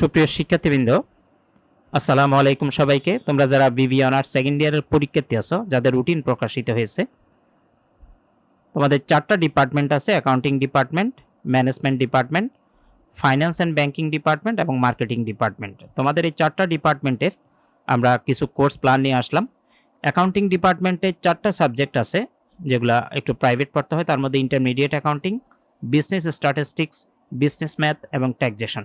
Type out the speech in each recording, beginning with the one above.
সুপ্রিয় শিক্ষার্থীবৃন্দ, আসসালামু আলাইকুম সবাইকে। তোমরা যারা বিবি অনার্স সেকেন্ড ইয়ারের পরীক্ষার্থী আছো, যাদের রুটিন প্রকাশিত হয়েছে, তোমাদের 4টা ডিপার্টমেন্ট আছে: accounting department, management department, finance and banking department এবং মার্কেটিং ডিপার্টমেন্ট। তোমাদের এই 4টা ডিপার্টমেন্টের আমরা কিছু কোর্স প্ল্যান নিয়ে আসলাম। অ্যাকাউন্টিং ডিপার্টমেন্টে 4টা সাবজেক্ট আছে, যেগুলা একটু প্রাইভেট পড়তে হয়। তার মধ্যে intermediate accounting, business statistics, business math এবং ট্যাক্সেশন।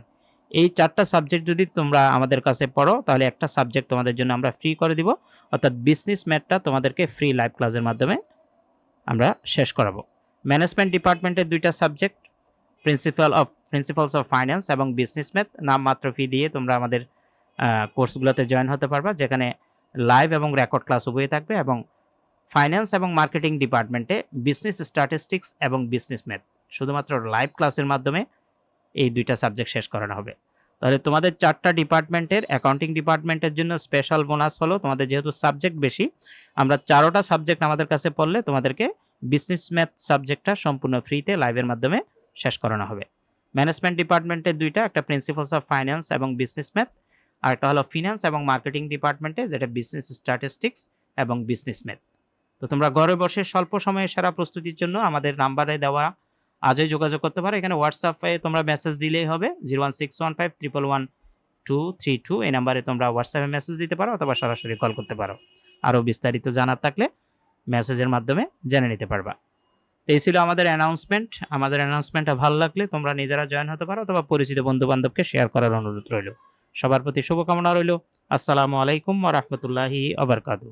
এই 4টা সাবজেক্ট যদি তোমরা আমাদের কাছে পড়ো, তাহলে একটা সাবজেক্ট তোমাদের জন্য আমরা ফ্রি করে দিব, অর্থাৎ বিজনেস ম্যাথটা তোমাদেরকে ফ্রি লাইভ ক্লাসের মাধ্যমে আমরা শেষ করাবো। ম্যানেজমেন্ট ডিপার্টমেন্টের 2টা সাবজেক্ট, প্রিন্সিপালস অফ ফাইন্যান্স এবং বিজনেস ম্যাথ। নামমাত্র ফি দিয়ে তোমরা আমাদের কোর্সগুলোতে জয়েন হতে পারবা, যেখানে লাইভ এবং রেকর্ড ক্লাস উভয়ই থাকবে। এবং ফাইন্যান্স এবং মার্কেটিং ডিপার্টমেন্টে বিজনেস স্ট্যাটিস্টিক্স এবং বিজনেস ম্যাথ শুধুমাত্র লাইভ ক্লাসের মাধ্যমে এই 2টা সাবজেক্ট শেষ করানো হবে। তাহলে তোমাদের 4টা ডিপার্টমেন্টের অ্যাকাউন্টিং ডিপার্টমেন্টের জন্য স্পেশাল বোনাস হলো, তোমাদের যেহেতু সাবজেক্ট বেশি, আমরা 4টা সাবজেক্ট আমাদের কাছে পড়লে তোমাদেরকে বিজনেস ম্যাথ সাবজেক্টটা সম্পূর্ণ ফ্রিতে লাইভের মাধ্যমে শেষ করানো হবে। ম্যানেজমেন্ট ডিপার্টমেন্টের 2টা, একটা প্রিন্সিপালস অফ ফাইন্যান্স এবং বিজনেস ম্যাথ, আর একটা হলো ফিনান্স এবং মার্কেটিং ডিপার্টমেন্টে, যেটা বিজনেস স্ট্যাটিস্টিক্স এবং বিজনেস ম্যাথ। তো তোমরা ঘরে বসে স্বল্প সময়ে সেরা প্রস্তুতির জন্য আমাদের নাম্বারে দেওয়া আজই যোগাযোগ করতে পারো। এখানে হোয়াটসঅ্যাপে তোমরা মেসেজ দিলেই হবে, 01615111232। এই নাম্বারে তোমরা হোয়াটসঅ্যাপে মেসেজ দিতে পারো অথবা সরাসরি কল করতে পারো। আরও বিস্তারিত জানার থাকলে মেসেজের মাধ্যমে জেনে নিতে পারবা। এই ছিল আমাদের অ্যানাউন্সমেন্ট। আমাদের অ্যানাউন্সমেন্টটা ভালো লাগলে তোমরা নিজেরা জয়েন হতে পারো অথবা পরিচিত বন্ধু-বান্ধবকে শেয়ার করার অনুরোধ রইল। সবার প্রতি শুভকামনা রইল। আসসালামু আলাইকুম ওয়া রাহমাতুল্লাহি ওয়া বারাকাতুহু।